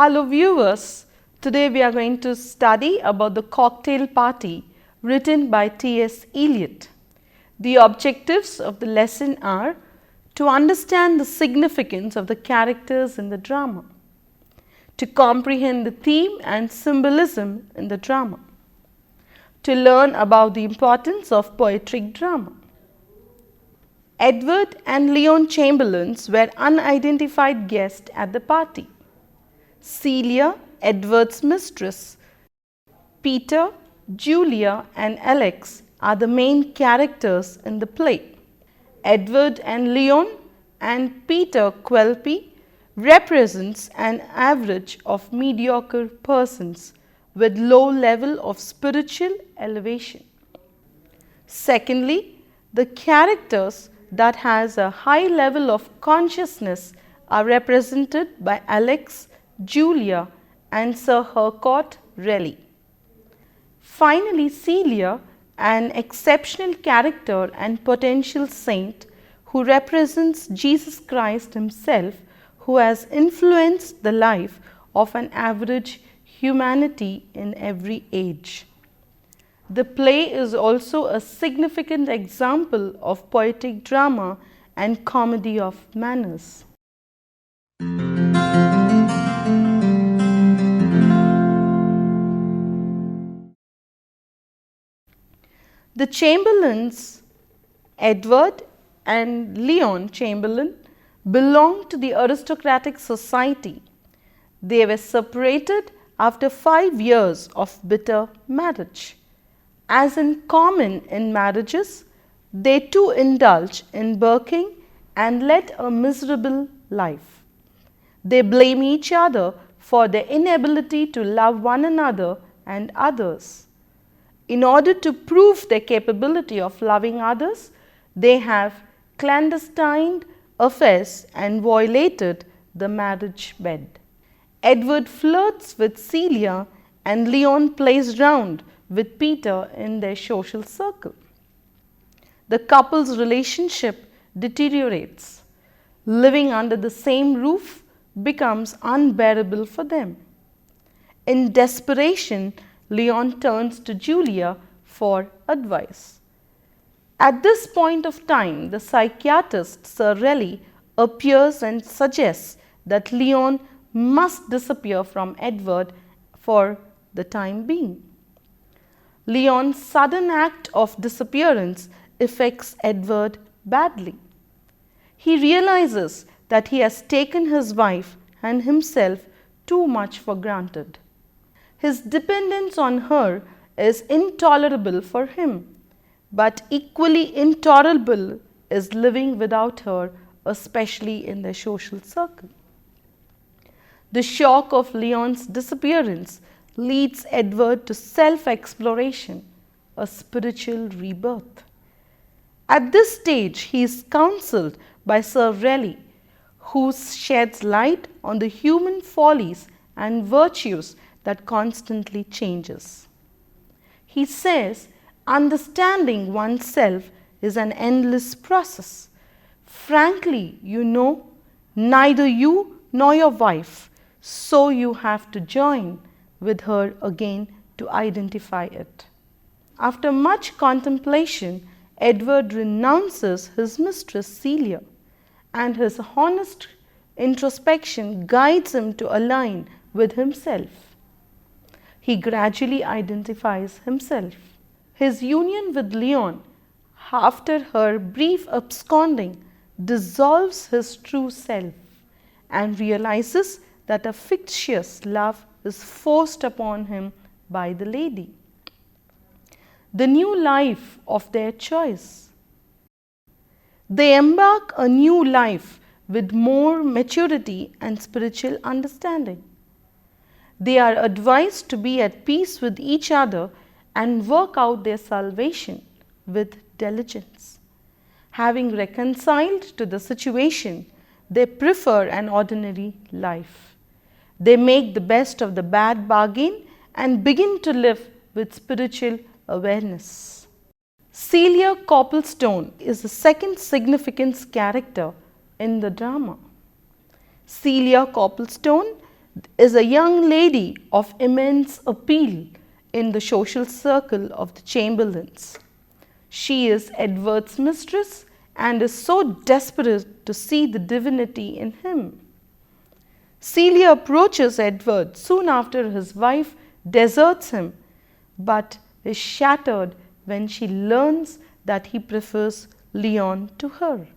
Hello viewers, today we are going to study about the cocktail party written by T.S. Eliiot. The objectives of the lesson are to understand the significance of the characters in the drama, to comprehend the theme and symbolism in the drama, to learn about the importance of poetic drama. Edward and Leon Chamberlains were unidentified guests at the party. Celia, Edward's mistress, Peter, Julia and Alex are the main characters in the play. Edward and Leon and Peter Quelpi represents an average of mediocre persons with low level of spiritual elevation. Secondly, the characters that has a high level of consciousness are represented by Alex, Julia and Sir Harcourt Raleigh. Finally, Celia, an exceptional character and potential saint who represents Jesus Christ himself, who has influenced the life of an average humanity in every age. The play is also a significant example of poetic drama and comedy of manners. The Chamberlains, Edward and Leon Chamberlain, belonged to the aristocratic society. They were separated after 5 years of bitter marriage. As in common in marriages, they too indulge in working and led a miserable life. They blame each other for their inability to love one another and others. In order to prove their capability of loving others, they have clandestine affairs and violated the marriage bed. Edward flirts with Celia and Leon plays round with Peter in their social circle. The couple's relationship deteriorates. Living under the same roof becomes unbearable for them. In desperation, Leon turns to Julia for advice. At this point of time, the psychiatrist Sir Raleigh appears and suggests that Leon must disappear from Edward for the time being. Leon's sudden act of disappearance affects Edward badly. He realizes that he has taken his wife and himself too much for granted. His dependence on her is intolerable for him, but equally intolerable is living without her, especially in the social circle. The shock of Leon's disappearance leads Edward to self-exploration, a spiritual rebirth. At this stage, he is counseled by Sir Raleigh, who sheds light on the human follies and virtues that constantly changes. He says, understanding oneself is an endless process. Frankly, you know, neither you nor your wife, so you have to join with her again to identify it. After much contemplation, Edward renounces his mistress Celia, and his honest introspection guides him to align with himself. He gradually identifies himself. His union with Leon, after her brief absconding, dissolves his true self and realizes that a fictitious love is forced upon him by the lady. The new life of their choice. They embark a new life with more maturity and spiritual understanding. They are advised to be at peace with each other and work out their salvation with diligence. Having reconciled to the situation, they prefer an ordinary life. They make the best of the bad bargain and begin to live with spiritual awareness. Celia Copplestone is the second significant character in the drama. Celia Copplestone is a young lady of immense appeal in the social circle of the Chamberlains. She is Edward's mistress and is so desperate to see the divinity in him. Celia approaches Edward soon after his wife deserts him, but is shattered when she learns that he prefers Leon to her.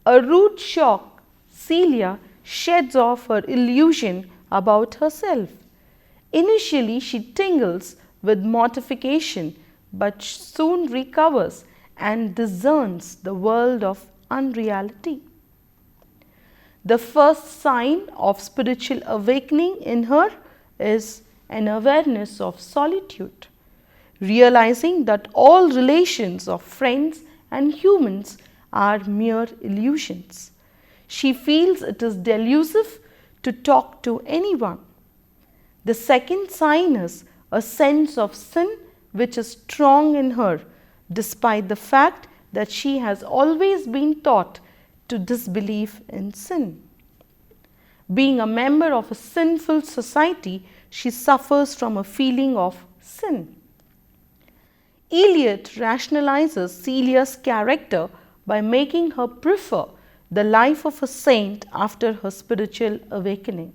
A rude shock, Celia sheds off her illusion about herself. Initially, she tingles with mortification, but soon recovers and discerns the world of unreality. The first sign of spiritual awakening in her is an awareness of solitude, realizing that all relations of friends and humans are mere illusions. She feels it is delusive to talk to anyone. The second sign is a sense of sin which is strong in her, despite the fact that she has always been taught to disbelieve in sin. Being a member of a sinful society, she suffers from a feeling of sin. Eliot rationalizes Celia's character by making her prefer the life of a saint after her spiritual awakening,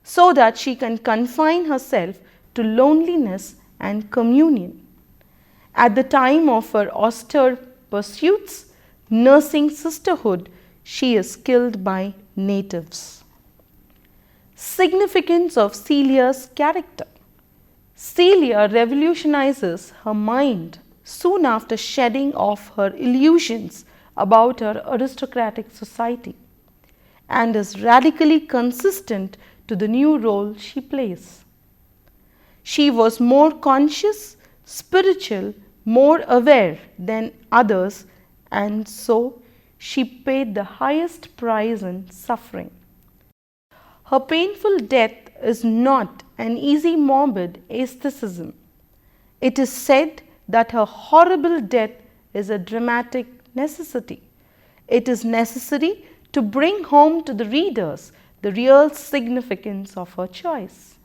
so that she can confine herself to loneliness and communion. At the time of her austere pursuits, nursing sisterhood, she is killed by natives. Significance of Celia's character. Celia revolutionizes her mind soon after shedding off her illusions about her aristocratic society and is radically consistent to the new role she plays. She was more conscious, spiritual, more aware than others, and so she paid the highest price in suffering. Her painful death is not an easy morbid aestheticism. It is said that her horrible death is a dramatic necessity. It is necessary to bring home to the readers the real significance of her choice.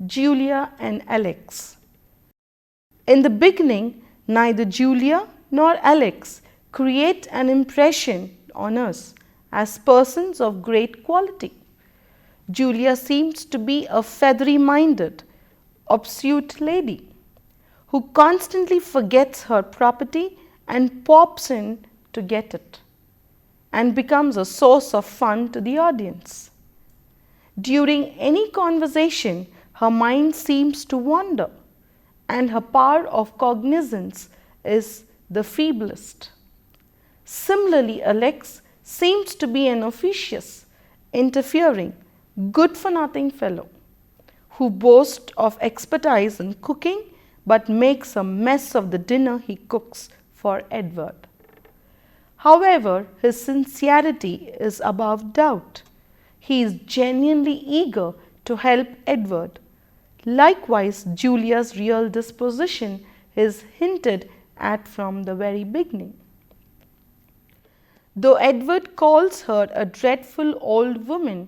Julia and Alex. In the beginning, neither Julia nor Alex create an impression on us as persons of great quality. Julia seems to be a feathery-minded, obtuse lady who constantly forgets her property and pops in to get it, and becomes a source of fun to the audience. During any conversation, her mind seems to wander, and her power of cognizance is the feeblest. Similarly, Alex seems to be an officious, interfering, good-for-nothing fellow who boasts of expertise in cooking but makes a mess of the dinner he cooks for Edward. However, his sincerity is above doubt. He is genuinely eager to help Edward. Likewise, Julia's real disposition is hinted at from the very beginning. Though Edward calls her a dreadful old woman,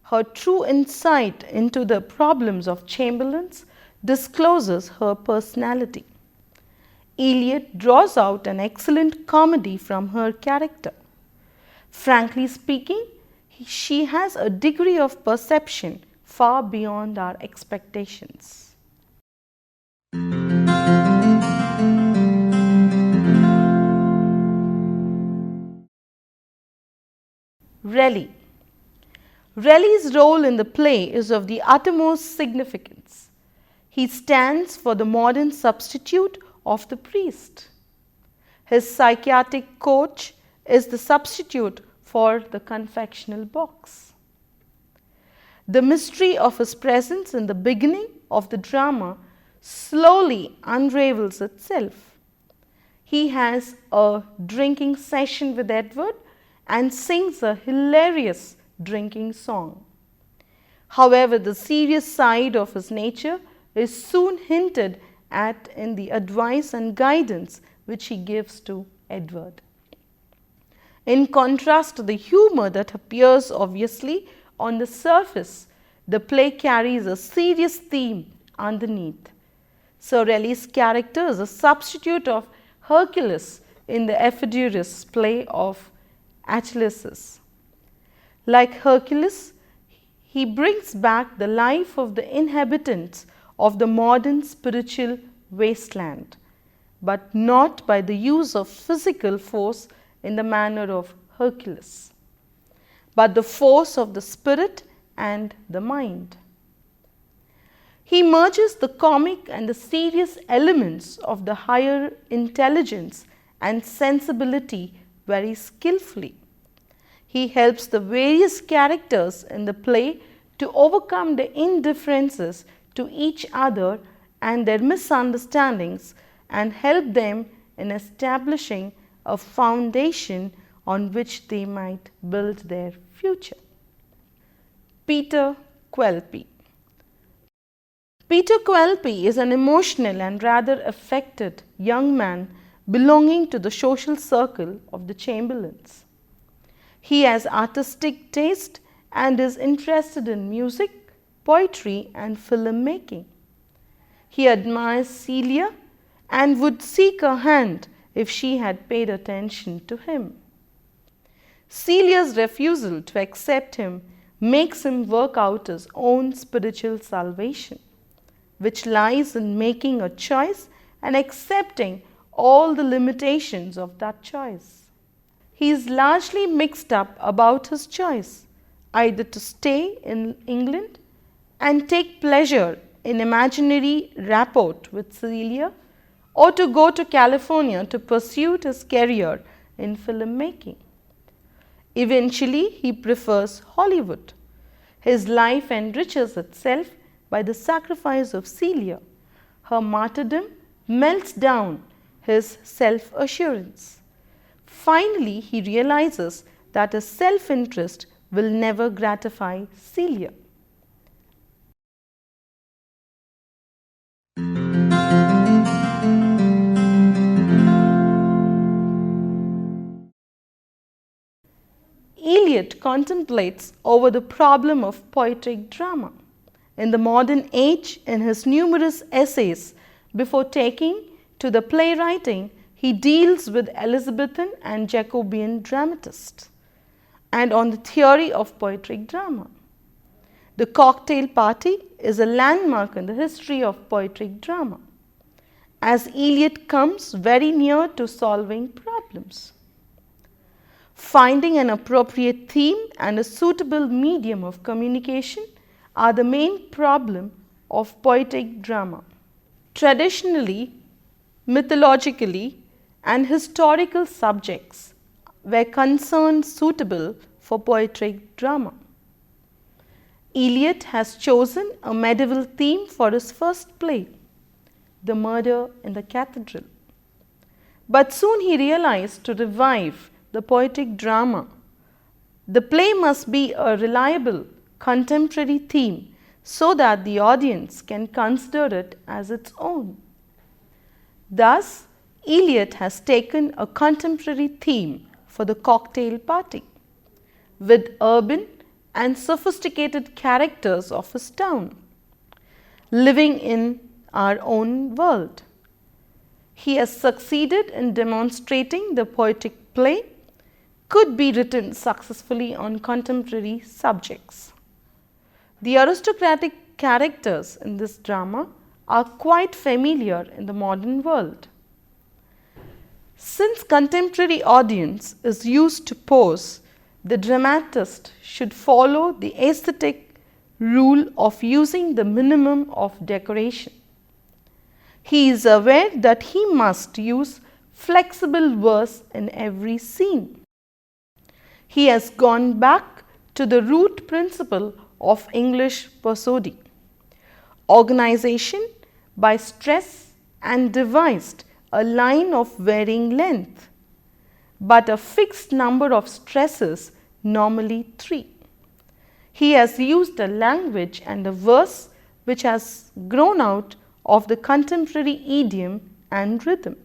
her true insight into the problems of chamberlains discloses her personality. Eliot draws out an excellent comedy from her character. Frankly speaking, she has a degree of perception far beyond our expectations. Raleigh. Raleigh's role in the play is of the uttermost significance. He stands for the modern substitute of the priest. His psychiatric coach is the substitute for the confectional box. The mystery of his presence in the beginning of the drama slowly unravels itself. He has a drinking session with Edward and sings a hilarious drinking song. However, the serious side of his nature is soon hinted at in the advice and guidance which he gives to Edward. In contrast to the humor that appears obviously on the surface, the play carries a serious theme underneath. Sorelli's character is a substitute of Hercules in the Epidaurus play of Achilles. Like Hercules, he brings back the life of the inhabitants of the modern spiritual wasteland, but not by the use of physical force in the manner of Hercules, but the force of the spirit and the mind. He merges the comic and the serious elements of the higher intelligence and sensibility very skillfully. He helps the various characters in the play to overcome their indifferences to each other and their misunderstandings and help them in establishing a foundation on which they might build their future. Peter Quelpi. Peter Quelpi is an emotional and rather affected young man belonging to the social circle of the Chamberlains. He has artistic taste and is interested in music, poetry and filmmaking. He admires Celia and would seek her hand if she had paid attention to him. Celia's refusal to accept him makes him work out his own spiritual salvation, which lies in making a choice and accepting all the limitations of that choice. He is largely mixed up about his choice, either to stay in England and take pleasure in imaginary rapport with Celia, or to go to California to pursue his career in filmmaking. Eventually, he prefers Hollywood. His life enriches itself by the sacrifice of Celia. Her martyrdom melts down his self-assurance. Finally, he realizes that his self-interest will never gratify Celia. Eliot contemplates over the problem of poetic drama in the modern age in his numerous essays. Before taking to the playwriting, he deals with Elizabethan and Jacobean dramatists and on the theory of poetic drama. The Cocktail Party is a landmark in the history of poetic drama, as Eliot comes very near to solving problems. Finding an appropriate theme and a suitable medium of communication are the main problem of poetic drama. Traditionally, mythologically, and historical subjects were concerned suitable for poetic drama. Eliot has chosen a medieval theme for his first play, The Murder in the Cathedral. But soon he realized to revive the poetic drama, the play must be a reliable contemporary theme so that the audience can consider it as its own. Thus, Eliot has taken a contemporary theme for the Cocktail Party, with urban and sophisticated characters of his town, living in our own world. He has succeeded in demonstrating the poetic play could be written successfully on contemporary subjects. The aristocratic characters in this drama are quite familiar in the modern world. Since contemporary audience is used to pose, the dramatist should follow the aesthetic rule of using the minimum of decoration. He is aware that he must use flexible verse in every scene. He has gone back to the root principle of English prosody, organization by stress, and devised a line of varying length, but a fixed number of stresses, normally 3. He has used a language and a verse which has grown out of the contemporary idiom and rhythm.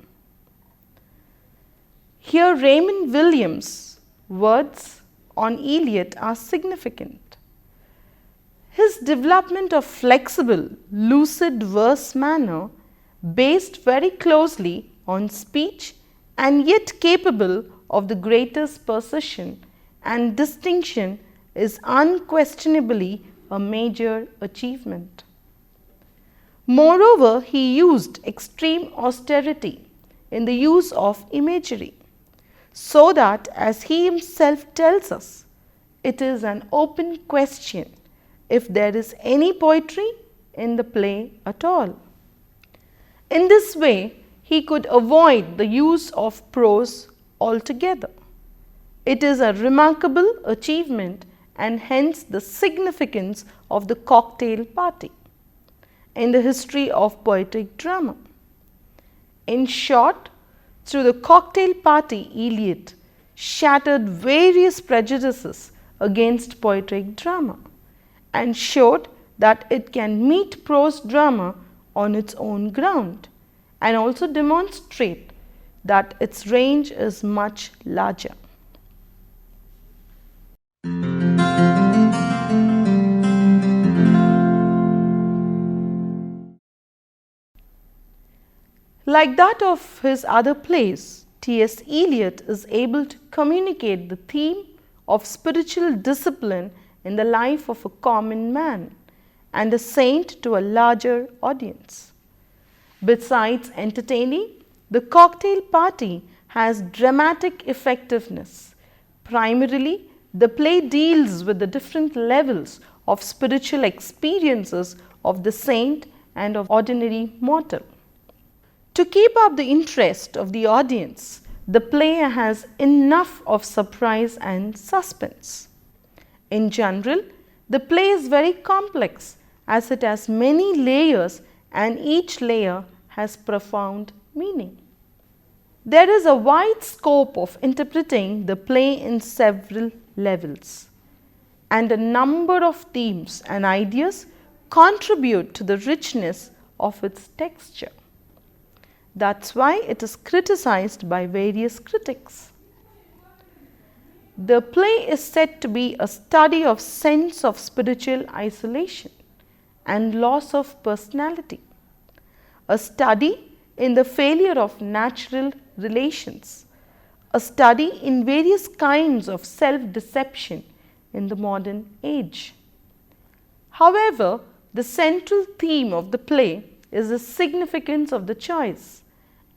Here Raymond Williams' words on Eliot are significant. His development of flexible, lucid verse manner, based very closely on speech and yet capable of the greatest precision and distinction, is unquestionably a major achievement. Moreover, he used extreme austerity in the use of imagery, so that, as he himself tells us, it is an open question if there is any poetry in the play at all. In this way, he could avoid the use of prose altogether. It is a remarkable achievement and hence the significance of the cocktail party in the history of poetic drama. In short, through the cocktail party, Eliot shattered various prejudices against poetic drama and showed that it can meet prose drama on its own ground, and also demonstrate that its range is much larger. Like that of his other plays, T.S. Eliot is able to communicate the theme of spiritual discipline in the life of a common man and a saint to a larger audience. Besides entertaining, the cocktail party has dramatic effectiveness. Primarily, the play deals with the different levels of spiritual experiences of the saint and of ordinary mortal. To keep up the interest of the audience, the play has enough of surprise and suspense. In general, the play is very complex as it has many layers and each layer has profound meaning. There is a wide scope of interpreting the play in several levels, and a number of themes and ideas contribute to the richness of its texture. That's why it is criticized by various critics. The play is said to be a study of sense of spiritual isolation and loss of personality, a study in the failure of natural relations, a study in various kinds of self-deception in the modern age. However, the central theme of the play is the significance of the choice,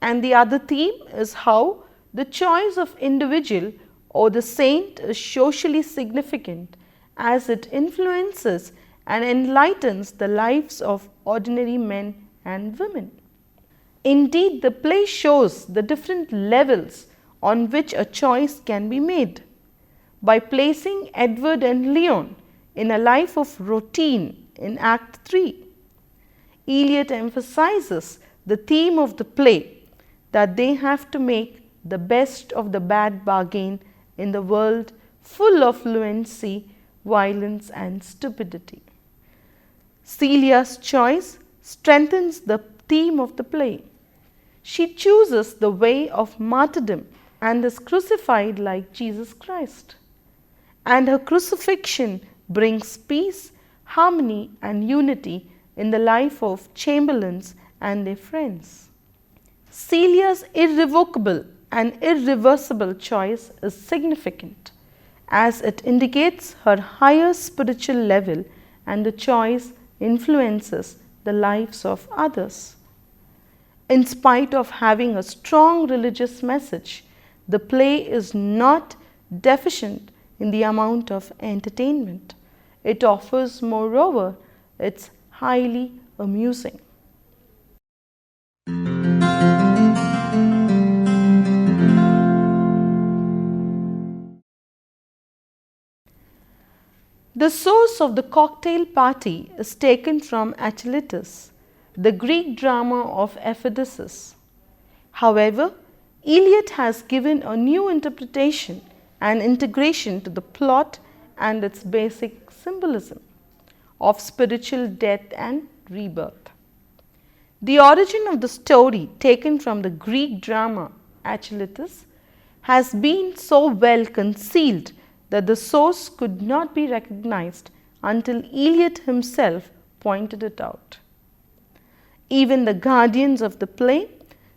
and the other theme is how the choice of individual or the saint is socially significant as it influences and enlightens the lives of ordinary men and women. Indeed, the play shows the different levels on which a choice can be made. By placing Edward and Leon in a life of routine in Act 3, Eliot emphasizes the theme of the play, that they have to make the best of the bad bargain in the world full of fluency, violence and stupidity. Celia's choice strengthens the theme of the play. She chooses the way of martyrdom and is crucified like Jesus Christ. And her crucifixion brings peace, harmony and unity in the life of chamberlains and their friends. Celia's irrevocable and irreversible choice is significant, as it indicates her higher spiritual level, and the choice influences the lives of others. In spite of having a strong religious message, the play is not deficient in the amount of entertainment. It offers, moreover, it's highly amusing. The source of the cocktail party is taken from Achilles, the Greek drama of Ephesus. However, Eliot has given a new interpretation and integration to the plot and its basic symbolism of spiritual death and rebirth. The origin of the story, taken from the Greek drama Achilles, has been so well concealed that the source could not be recognized until Eliot himself pointed it out. Even the guardians of the play,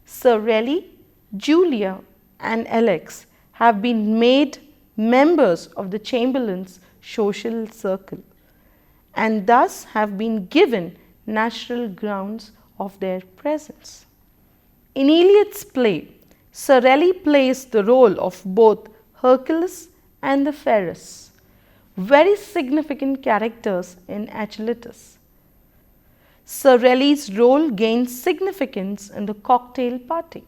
Sir Raleigh, Julia and Alex, have been made members of the Chamberlain's social circle and thus have been given natural grounds of their presence. In Eliot's play, Sir Raleigh plays the role of both Hercules and the Pharos, very significant characters in Achilles. Sir Raleigh's role gains significance in the cocktail party,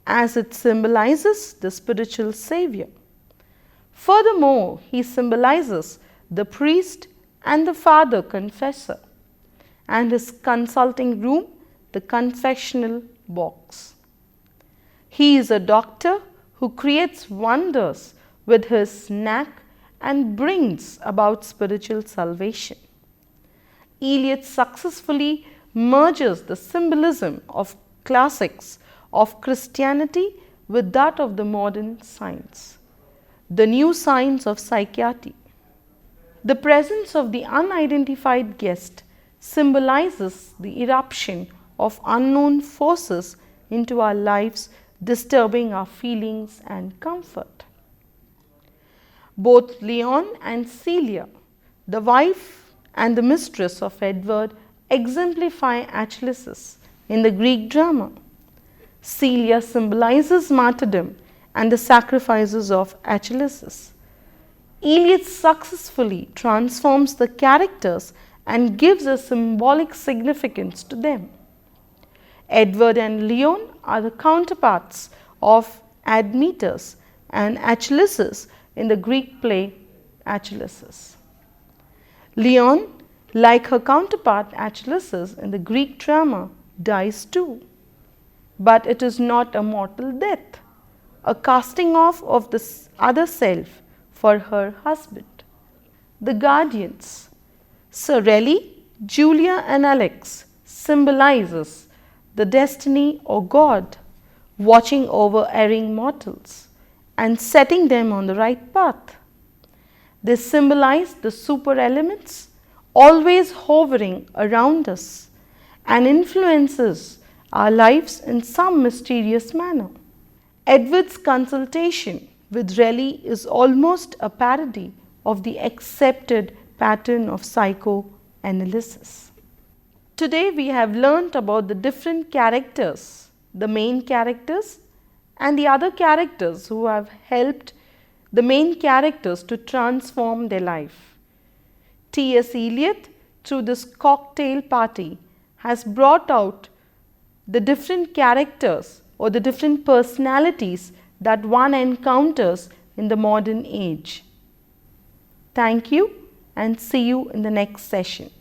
as it symbolizes the spiritual savior. Furthermore, he symbolizes the priest and the father confessor, and his consulting room, the confessional box. He is a doctor who creates wonders with his knack and brings about spiritual salvation. Eliot successfully merges the symbolism of classics of Christianity with that of the modern science, the new science of psychiatry. The presence of the unidentified guest symbolizes the eruption of unknown forces into our lives, disturbing our feelings and comfort. Both Leon and Celia, the wife and the mistress of Edward, exemplify Achilles in the Greek drama. Celia symbolizes martyrdom and the sacrifices of Achilles. Eliot successfully transforms the characters and gives a symbolic significance to them. Edward and Leon are the counterparts of Admetus and Achilles in the Greek play Achilles. Leon, like her counterpart Achilles in the Greek drama, dies too. But it is not a mortal death, a casting off of the other self for her husband. The guardians, Sir Raleigh, Julia and Alex, symbolizes the destiny or God watching over erring mortals and setting them on the right path. They symbolize the super elements always hovering around us and influences our lives in some mysterious manner. Edward's consultation with Raleigh is almost a parody of the accepted pattern of psychoanalysis. Today we have learnt about the different characters, the main characters and the other characters who have helped the main characters to transform their life. T.S. Eliot, through this cocktail party, has brought out the different characters or the different personalities that one encounters in the modern age. Thank you and see you in the next session.